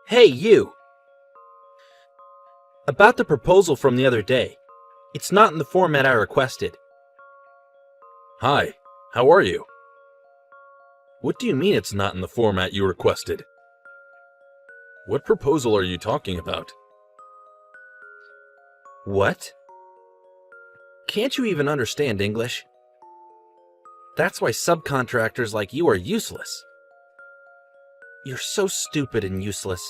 Hey, you! About the proposal from the other day. It's not in the format I requested. Hi, how are you? What do you mean it's not in the format you requested? What proposal are you talking about? What? Can't you even understand English? That's why subcontractors like you are useless. You're so stupid and useless.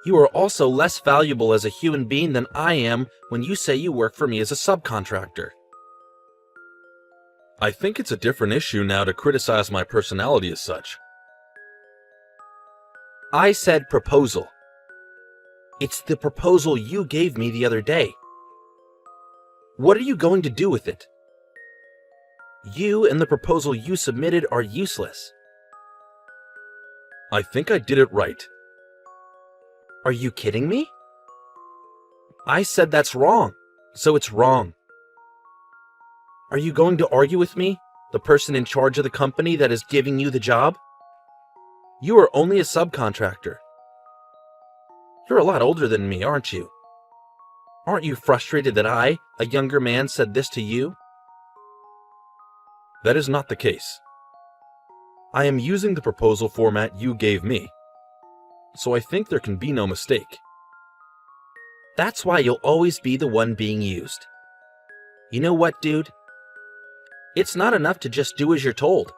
You are also less valuable as a human being than I am when you say you work for me as a subcontractor. I think it's a different issue now to criticize my personality as such. I said proposal. It's the proposal you gave me the other day. What are you going to do with it? You and the proposal you submitted are useless. I think I did it right. Are you kidding me? I said that's wrong, so it's wrong. Are you going to argue with me, the person in charge of the company that is giving you the job? You are only a subcontractor. You're a lot older than me, aren't you? Aren't you frustrated that I, a younger man, said this to you? That is not the case. I am using the proposal format you gave me, so I think there can be no mistake. That's why you'll always be the one being used. You know what, dude? It's not enough to just do as you're told.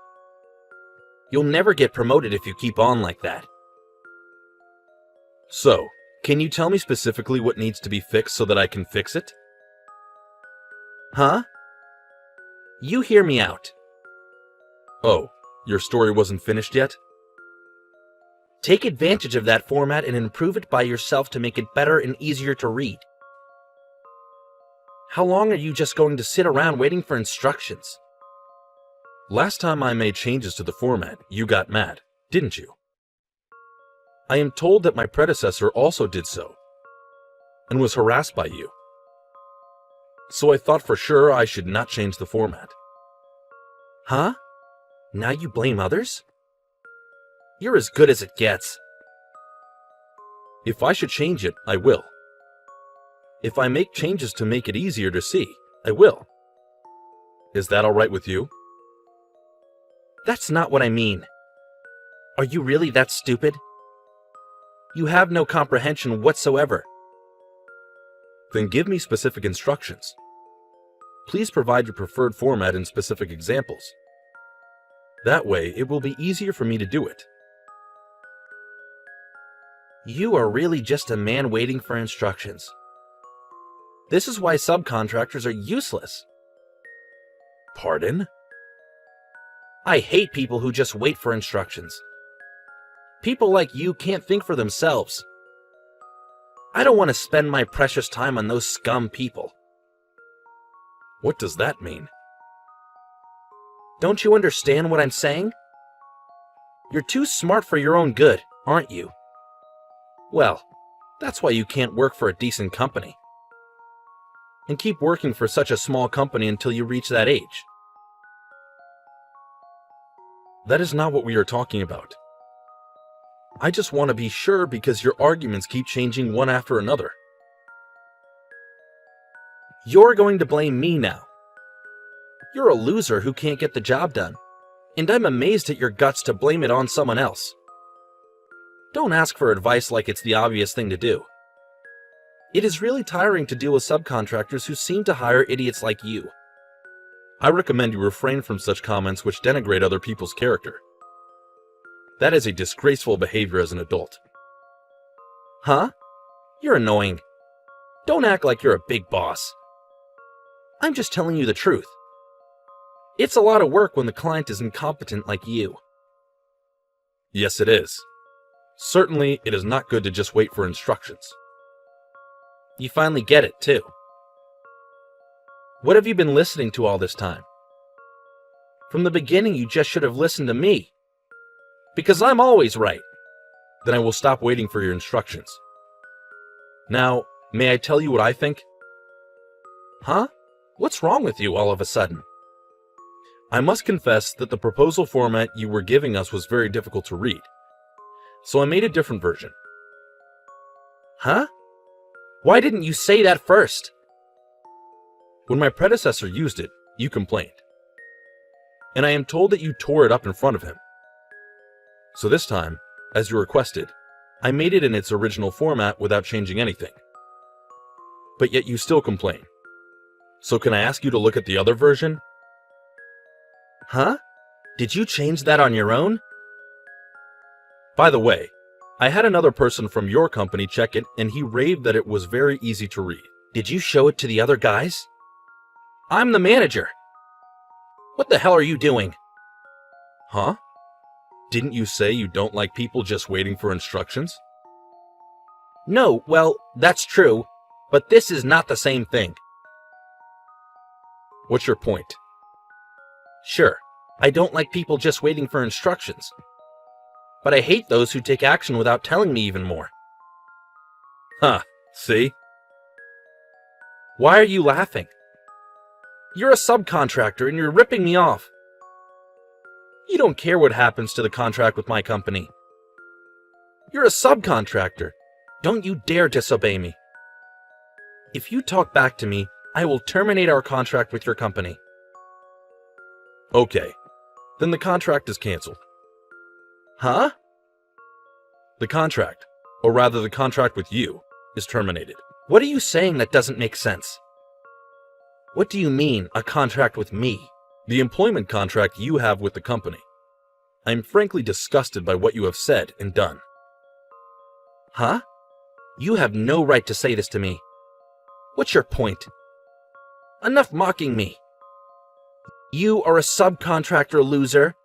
You'll never get promoted if you keep on like that. So, can you tell me specifically what needs to be fixed so that I can fix it? Huh? You hear me out. Oh, your story wasn't finished yet? Take advantage of that format and improve it by yourself to make it better and easier to read. How long are you just going to sit around waiting for instructions? Last time I made changes to the format, you got mad, didn't you? I am told that my predecessor also did so, and was harassed by you. So I thought for sure I should not change the format. Huh? Now you blame others? You're as good as it gets. If I should change it, I will. If I make changes to make it easier to see, I will. Is that all right with you? That's not what I mean. Are you really that stupid? You have no comprehension whatsoever. Then give me specific instructions. Please provide your preferred format and specific examples. That way, it will be easier for me to do it. You are really just a man waiting for instructions. This is why subcontractors are useless. Pardon? I hate people who just wait for instructions. People like you can't think for themselves. I don't want to spend my precious time on those scum people. What does that mean? Don't you understand what I'm saying? You're too smart for your own good, aren't you? Well, that's why you can't work for a decent company. And keep working for such a small company until you reach that age. That is not what we are talking about. I just want to be sure because your arguments keep changing one after another. You're going to blame me now. You're a loser who can't get the job done, and I'm amazed at your guts to blame it on someone else. Don't ask for advice like it's the obvious thing to do. It is really tiring to deal with subcontractors who seem to hire idiots like you. I recommend you refrain from such comments which denigrate other people's character. That is a disgraceful behavior as an adult. Huh? You're annoying. Don't act like you're a big boss. I'm just telling you the truth. It's a lot of work when the client is incompetent like you. Yes, it is. Certainly, it is not good to just wait for instructions. You finally get it, too. What have you been listening to all this time? From the beginning, you just should have listened to me. Because I'm always right. Then I will stop waiting for your instructions. Now, may I tell you what I think? Huh? What's wrong with you all of a sudden? I must confess that the proposal format you were giving us was very difficult to read. So I made a different version. Huh? Why didn't you say that first? When my predecessor used it, you complained. And I am told that you tore it up in front of him. So this time, as you requested, I made it in its original format without changing anything. But yet you still complain. So can I ask you to look at the other version? Huh? Did you change that on your own? By the way, I had another person from your company check it and he raved that it was very easy to read. Did you show it to the other guys? I'm the manager. What the hell are you doing? Huh? Didn't you say you don't like people just waiting for instructions? No, well, that's true, but this is not the same thing. What's your point? Sure, I don't like people just waiting for instructions. But I hate those who take action without telling me even more. Huh, see? Why are you laughing? You're a subcontractor and you're ripping me off. You don't care what happens to the contract with my company. You're a subcontractor. Don't you dare disobey me. If you talk back to me, I will terminate our contract with your company. Okay, then the contract is canceled. Huh? The contract, or rather the contract with you, is terminated. What are you saying that doesn't make sense? What do you mean, a contract with me? The employment contract you have with the company. I'm frankly disgusted by what you have said and done. Huh? You have no right to say this to me. What's your point? Enough mocking me. You are a subcontractor, loser.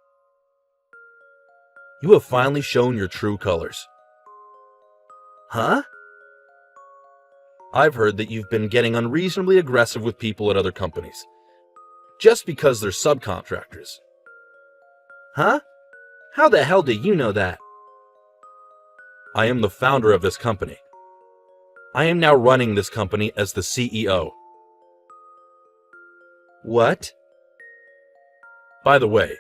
You have finally shown your true colors. Huh? I've heard that you've been getting unreasonably aggressive with people at other companies, just because they're subcontractors. Huh? How the hell do you know that? I am the founder of this company. I am now running this company as the CEO. What? By the way,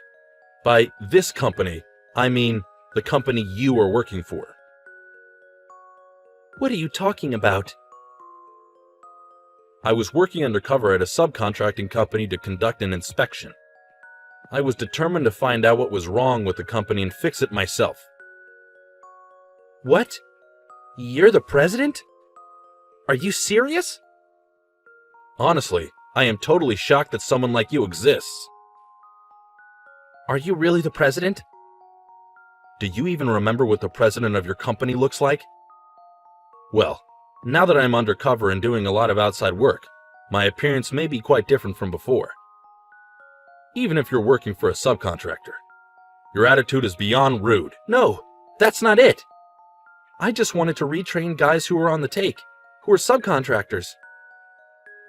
by this company, I mean the company you are working for. What are you talking about? I was working undercover at a subcontracting company to conduct an inspection. I was determined to find out what was wrong with the company and fix it myself. What? You're the president? Are you serious? Honestly, I am totally shocked that someone like you exists. Are you really the president? Do you even remember what the president of your company looks like? Well, now that I'm undercover and doing a lot of outside work, my appearance may be quite different from before. Even if you're working for a subcontractor, your attitude is beyond rude. No, that's not it. I just wanted to retrain guys who were on the take, who were subcontractors.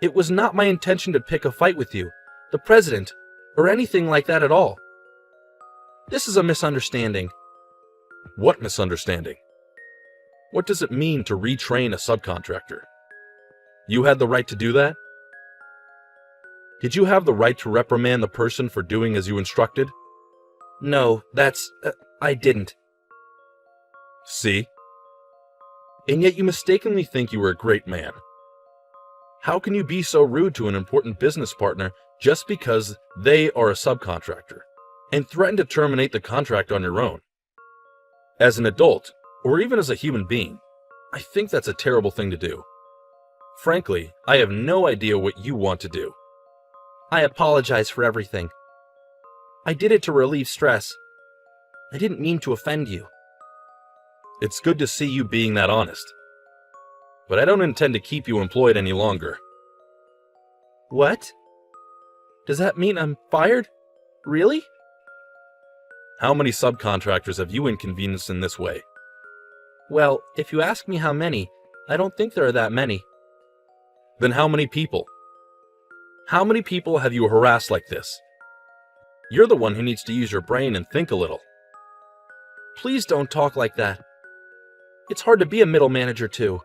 It was not my intention to pick a fight with you, the president, or anything like that at all. This is a misunderstanding. What misunderstanding? What does it mean to retrain a subcontractor? You had the right to do that? Did you have the right to reprimand the person for doing as you instructed? No, I didn't. See? And yet you mistakenly think you are a great man. How can you be so rude to an important business partner just because they are a subcontractor, and threaten to terminate the contract on your own? As an adult, or even as a human being, I think that's a terrible thing to do. Frankly, I have no idea what you want to do. I apologize for everything. I did it to relieve stress. I didn't mean to offend you. It's good to see you being that honest. But I don't intend to keep you employed any longer. What? Does that mean I'm fired? Really? How many subcontractors have you inconvenienced in this way? Well, if you ask me how many, I don't think there are that many. Then how many people? How many people have you harassed like this? You're the one who needs to use your brain and think a little. Please don't talk like that. It's hard to be a middle manager too.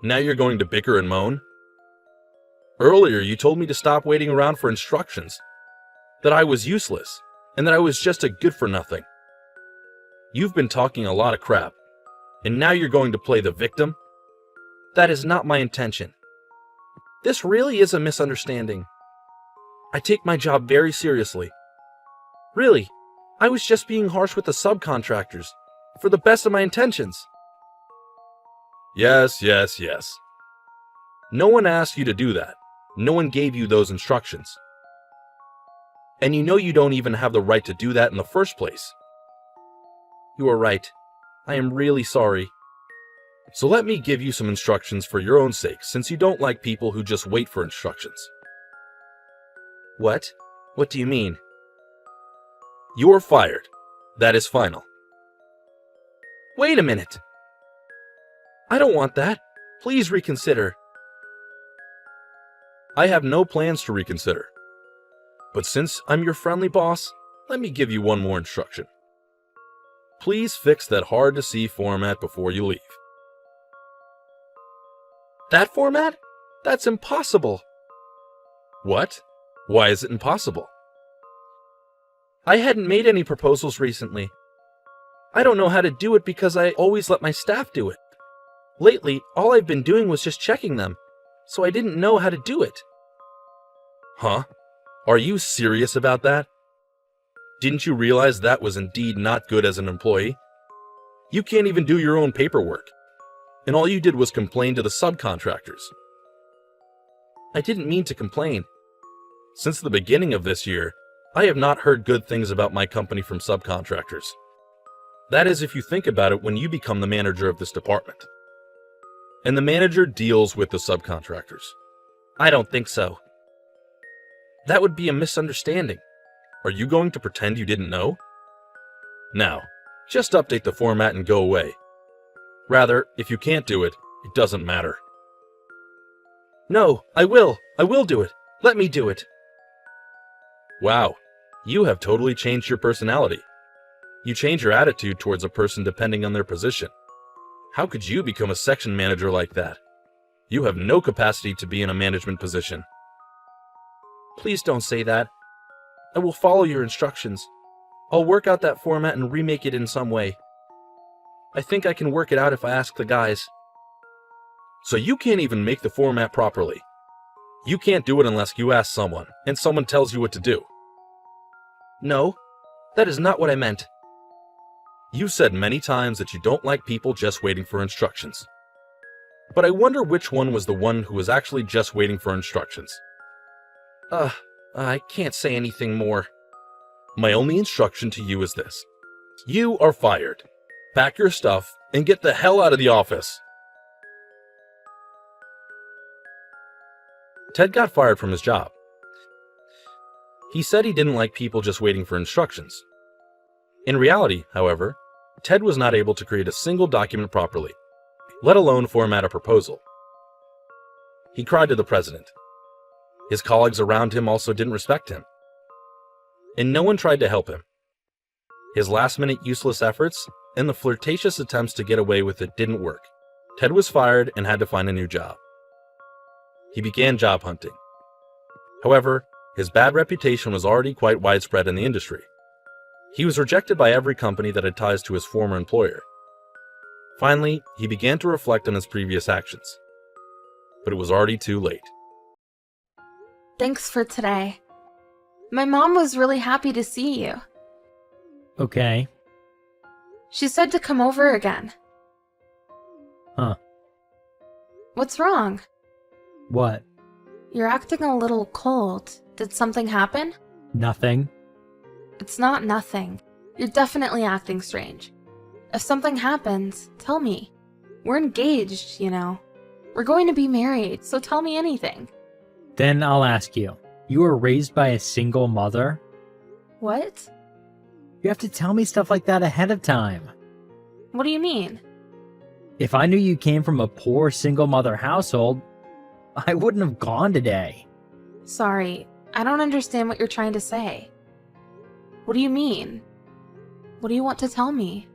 Now you're going to bicker and moan? Earlier you told me to stop waiting around for instructions, that I was useless, and that I was just a good-for-nothing. You've been talking a lot of crap, and now you're going to play the victim? That is not my intention. This really is a misunderstanding. I take my job very seriously. Really, I was just being harsh with the subcontractors, for the best of my intentions. Yes. No one asked you to do that. No one gave you those instructions. And you know you don't even have the right to do that in the first place. You are right. I am really sorry. So let me give you some instructions for your own sake, since you don't like people who just wait for instructions. What? What do you mean? You are fired. That is final. Wait a minute. I don't want that. Please reconsider. I have no plans to reconsider. But since I'm your friendly boss, let me give you one more instruction. Please fix that hard-to-see format before you leave. That format? That's impossible. What? Why is it impossible? I hadn't made any proposals recently. I don't know how to do it because I always let my staff do it. Lately, all I've been doing was just checking them, so I didn't know how to do it. Huh? Are you serious about that? Didn't you realize that was indeed not good as an employee? You can't even do your own paperwork. And all you did was complain to the subcontractors. I didn't mean to complain. Since the beginning of this year, I have not heard good things about my company from subcontractors. That is, if you think about it, when you become the manager of this department. And the manager deals with the subcontractors. I don't think so. That would be a misunderstanding. Are you going to pretend you didn't know? Now, just update the format and go away. Rather, if you can't do it, it doesn't matter. No, I will. I will do it. Let me do it. Wow, you have totally changed your personality. You change your attitude towards a person depending on their position. How could you become a section manager like that? You have no capacity to be in a management position. Please don't say that. I will follow your instructions. I'll work out that format and remake it in some way. I think I can work it out if I ask the guys. So you can't even make the format properly. You can't do it unless you ask someone, and someone tells you what to do. No, that is not what I meant. You've said many times that you don't like people just waiting for instructions. But I wonder which one was the one who was actually just waiting for instructions. I can't say anything more. My only instruction to you is this. You are fired. Pack your stuff and get the hell out of the office. Ted got fired from his job. He said he didn't like people just waiting for instructions. In reality, however, Ted was not able to create a single document properly, let alone format a proposal. He cried to the president. His colleagues around him also didn't respect him. And no one tried to help him. His last-minute useless efforts and the flirtatious attempts to get away with it didn't work. Ted was fired and had to find a new job. He began job hunting. However, his bad reputation was already quite widespread in the industry. He was rejected by every company that had ties to his former employer. Finally, he began to reflect on his previous actions. But it was already too late. Thanks for today. My mom was really happy to see you. Okay. She said to come over again. Huh. What's wrong? What? You're acting a little cold. Did something happen? Nothing. It's not nothing. You're definitely acting strange. If something happens, tell me. We're engaged, you know. We're going to be married, so tell me anything. Then I'll ask you. You were raised by a single mother? What? You have to tell me stuff like that ahead of time. What do you mean? If I knew you came from a poor single mother household, I wouldn't have gone today. Sorry, I don't understand what you're trying to say. What do you mean? What do you want to tell me?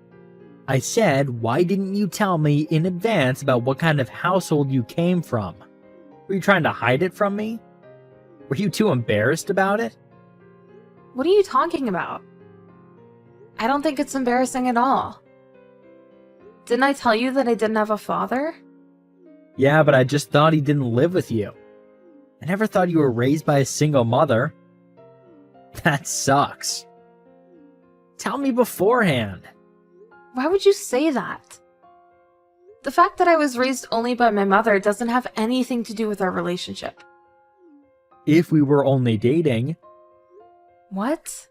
I said, why didn't you tell me in advance about what kind of household you came from? Were you trying to hide it from me? Were you too embarrassed about it? What are you talking about? I don't think it's embarrassing at all. Didn't I tell you that I didn't have a father? Yeah, but I just thought he didn't live with you. I never thought you were raised by a single mother. That sucks. Tell me beforehand. Why would you say that? The fact that I was raised only by my mother doesn't have anything to do with our relationship. If we were only dating, What?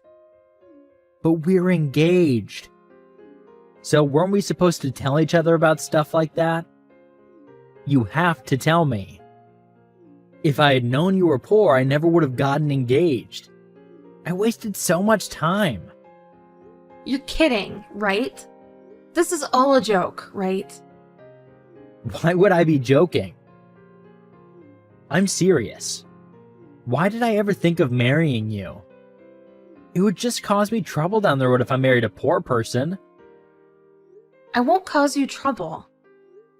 but we're engaged. So weren't we supposed to tell each other about stuff like that? You have to tell me. If I had known you were poor, I never would have gotten engaged. I wasted so much time. You're kidding, right? This is all a joke, right? Why would I be joking? I'm serious. Why did I ever think of marrying you? It would just cause me trouble down the road if I married a poor person. I won't cause you trouble.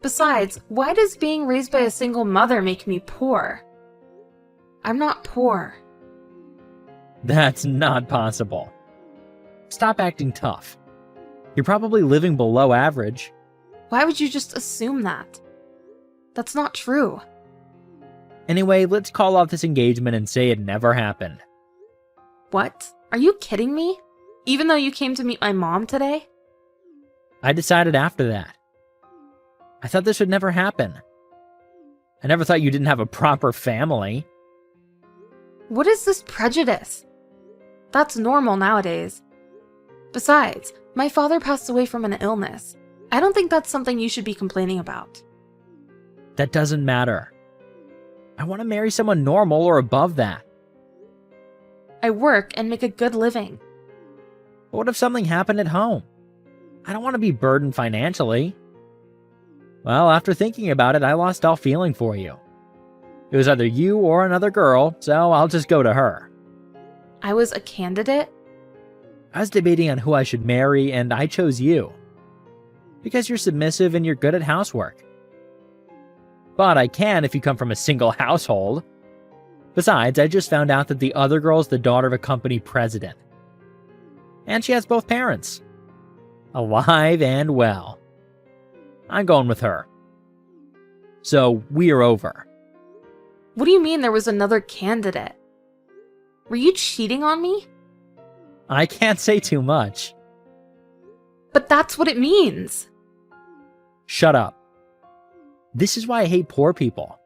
Besides, why does being raised by a single mother make me poor? I'm not poor. That's not possible. Stop acting tough. You're probably living below average. Why would you just assume that? That's not true. Anyway, let's call off this engagement and say it never happened. What? Are you kidding me? Even though you came to meet my mom today? I decided after that. I thought this would never happen. I never thought you didn't have a proper family. What is this prejudice? That's normal nowadays. Besides, my father passed away from an illness. I don't think that's something you should be complaining about. That doesn't matter. I want to marry someone normal or above that. I work and make a good living. But what if something happened at home? I don't want to be burdened financially. Well, after thinking about it, I lost all feeling for you. It was either you or another girl, so I'll just go to her. I was a candidate? I was debating on who I should marry, and I chose you. Because you're submissive and you're good at housework. But I can if you come from a single household. Besides, I just found out that the other girl's the daughter of a company president. And she has both parents. Alive and well. I'm going with her. So, we're over. What do you mean there was another candidate? Were you cheating on me? I can't say too much. But that's what it means. Shut up. This is why I hate poor people.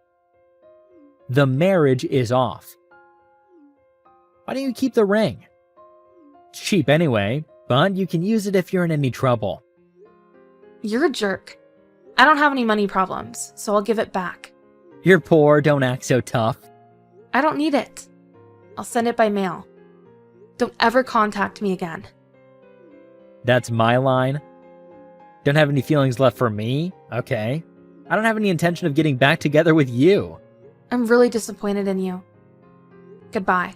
The marriage is off. Why don't you keep the ring? It's cheap anyway, but you can use it if you're in any trouble. You're a jerk. I don't have any money problems, so I'll give it back. You're poor, don't act so tough. I don't need it. I'll send it by mail. Don't ever contact me again. That's my line. Don't have any feelings left for me? Okay. I don't have any intention of getting back together with you. I'm really disappointed in you. Goodbye.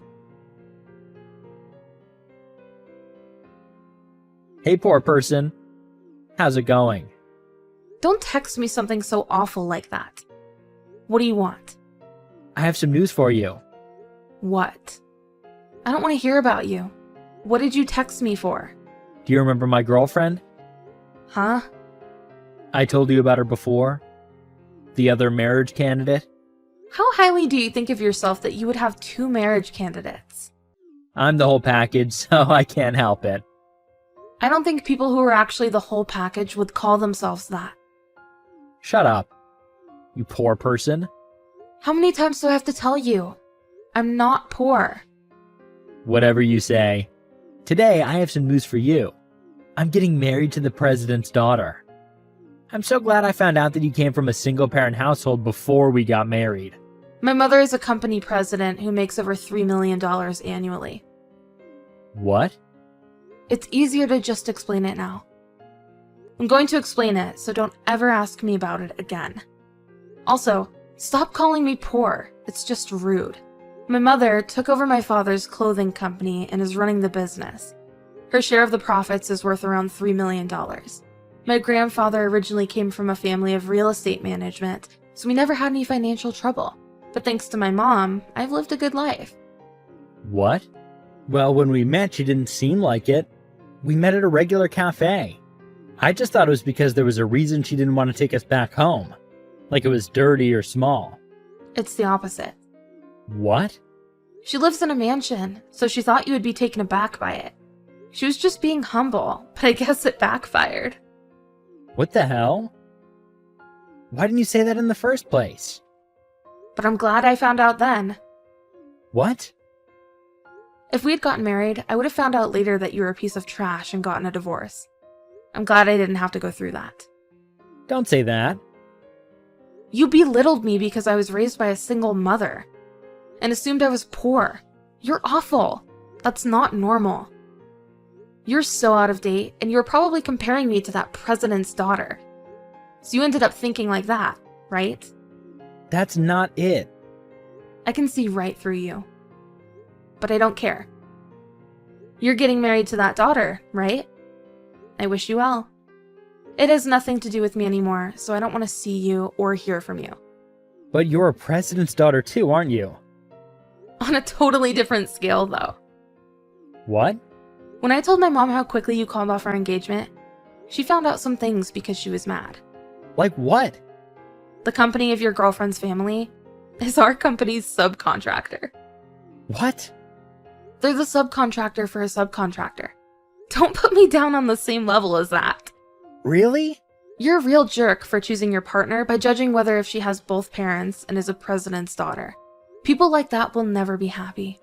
Hey, poor person. How's it going? Don't text me something so awful like that. What do you want? I have some news for you. What? I don't want to hear about you. What did you text me for? Do you remember my girlfriend? Huh? I told you about her before. The other marriage candidate. How highly do you think of yourself that you would have 2 marriage candidates? I'm the whole package, so I can't help it. I don't think people who are actually the whole package would call themselves that. Shut up, you poor person. How many times do I have to tell you? I'm not poor. Whatever you say. Today, I have some news for you. I'm getting married to the president's daughter. I'm so glad I found out that you came from a single-parent household before we got married. My mother is a company president who makes over $3 million annually. What? It's easier to just explain it now. I'm going to explain it, so don't ever ask me about it again. Also, stop calling me poor. It's just rude. My mother took over my father's clothing company and is running the business. Her share of the profits is worth around $3 million. My grandfather originally came from a family of real estate management, so we never had any financial trouble. But thanks to my mom, I've lived a good life. What? Well, when we met, you didn't seem like it. We met at a regular cafe. I just thought it was because there was a reason she didn't want to take us back home. Like it was dirty or small. It's the opposite. What? She lives in a mansion, so she thought you would be taken aback by it. She was just being humble, but I guess it backfired. What the hell? Why didn't you say that in the first place? But I'm glad I found out then. What? If we had gotten married, I would have found out later that you were a piece of trash and gotten a divorce. I'm glad I didn't have to go through that. Don't say that. You belittled me because I was raised by a single mother and assumed I was poor. You're awful. That's not normal. You're so out of date, and you're probably comparing me to that president's daughter. So you ended up thinking like that, right? That's not it. I can see right through you. But I don't care. You're getting married to that daughter, right? I wish you well. It has nothing to do with me anymore, so I don't want to see you or hear from you. But you're a president's daughter too, aren't you? On a totally different scale, though. What? When I told my mom how quickly you called off our engagement, she found out some things because she was mad. Like what? The company of your girlfriend's family is our company's subcontractor. What? They're the subcontractor for a subcontractor. Don't put me down on the same level as that. Really? You're a real jerk for choosing your partner by judging whether if she has both parents and is a president's daughter. People like that will never be happy.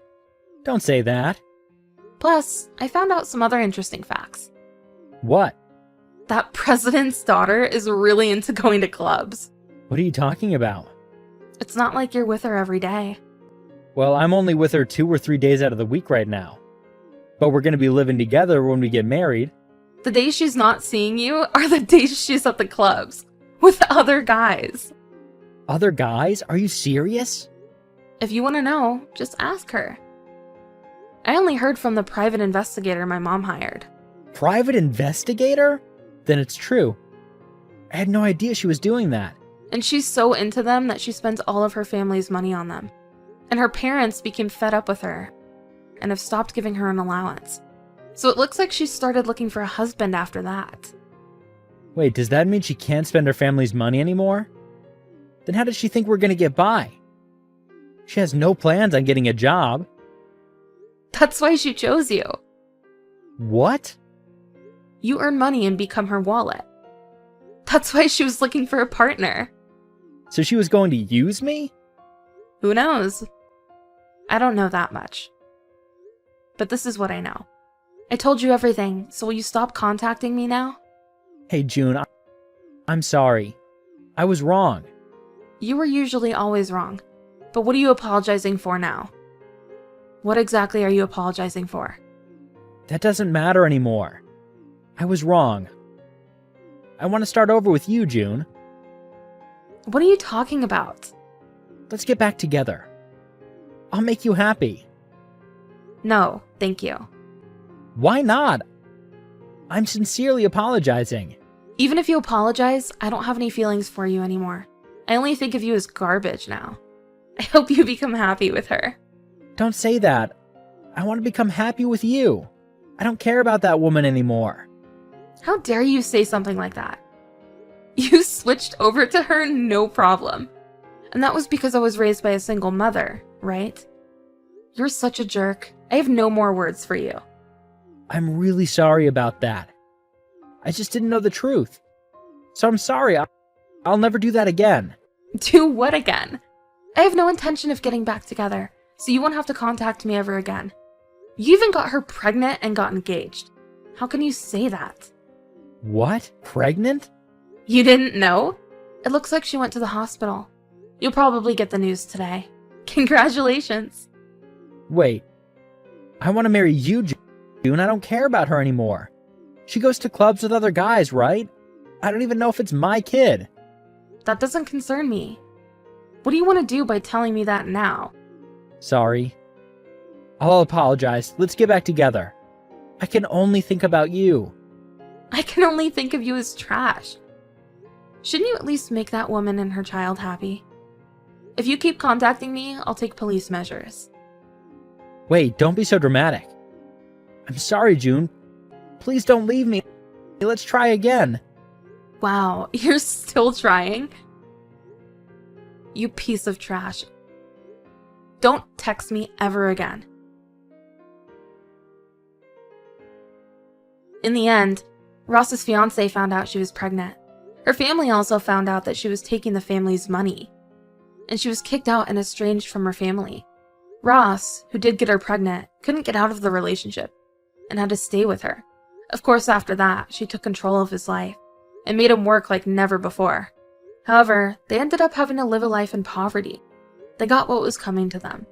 Don't say that. Plus, I found out some other interesting facts. What? That president's daughter is really into going to clubs. What are you talking about? It's not like you're with her every day. Well, I'm only with her 2 or 3 days out of the week right now. But we're going to be living together when we get married. The days she's not seeing you are the days she's at the clubs with other guys. Other guys? Are you serious? If you want to know, just ask her. I only heard from the private investigator my mom hired. Private investigator? Then it's true. I had no idea she was doing that. And she's so into them that she spends all of her family's money on them. And her parents became fed up with her and have stopped giving her an allowance. So it looks like she started looking for a husband after that. Wait, does that mean she can't spend her family's money anymore? Then how does she think we're gonna get by? She has no plans on getting a job. That's why she chose you. What? You earn money and become her wallet. That's why she was looking for a partner. So she was going to use me? Who knows? I don't know that much. But this is what I know. I told you everything, so will you stop contacting me now? Hey, June, I'm sorry. I was wrong. You were usually always wrong. But what are you apologizing for now? What exactly are you apologizing for? That doesn't matter anymore. I was wrong. I want to start over with you, June. What are you talking about? Let's get back together. I'll make you happy. No, thank you. Why not? I'm sincerely apologizing. Even if you apologize, I don't have any feelings for you anymore. I only think of you as garbage now. I hope you become happy with her. Don't say that. I want to become happy with you. I don't care about that woman anymore. How dare you say something like that? You switched over to her, no problem. And that was because I was raised by a single mother, right? You're such a jerk. I have no more words for you. I'm really sorry about that. I just didn't know the truth. So I'm sorry. I'll never do that again. Do what again? I have no intention of getting back together, so you won't have to contact me ever again. You even got her pregnant and got engaged. How can you say that? What? Pregnant? You didn't know? It looks like she went to the hospital. You'll probably get the news today. Congratulations. Wait. I want to marry you, June. I don't care about her anymore. She goes to clubs with other guys, right? I don't even know if it's my kid. That doesn't concern me. What do you want to do by telling me that now? Sorry. I'll apologize. Let's get back together. I can only think about you. I can only think of you as trash. Shouldn't you at least make that woman and her child happy? If you keep contacting me, I'll take police measures. Wait, don't be so dramatic. I'm sorry, June, Please don't leave me. Let's try again. Wow, you're still trying? You piece of trash. Don't text me ever again. In the end, Ross's fiance found out she was pregnant. Her family also found out that she was taking the family's money, and she was kicked out and estranged from her family. Ross, who did get her pregnant, couldn't get out of the relationship and had to stay with her. Of course, after that, she took control of his life and made him work like never before. However, they ended up having to live a life in poverty. They got what was coming to them.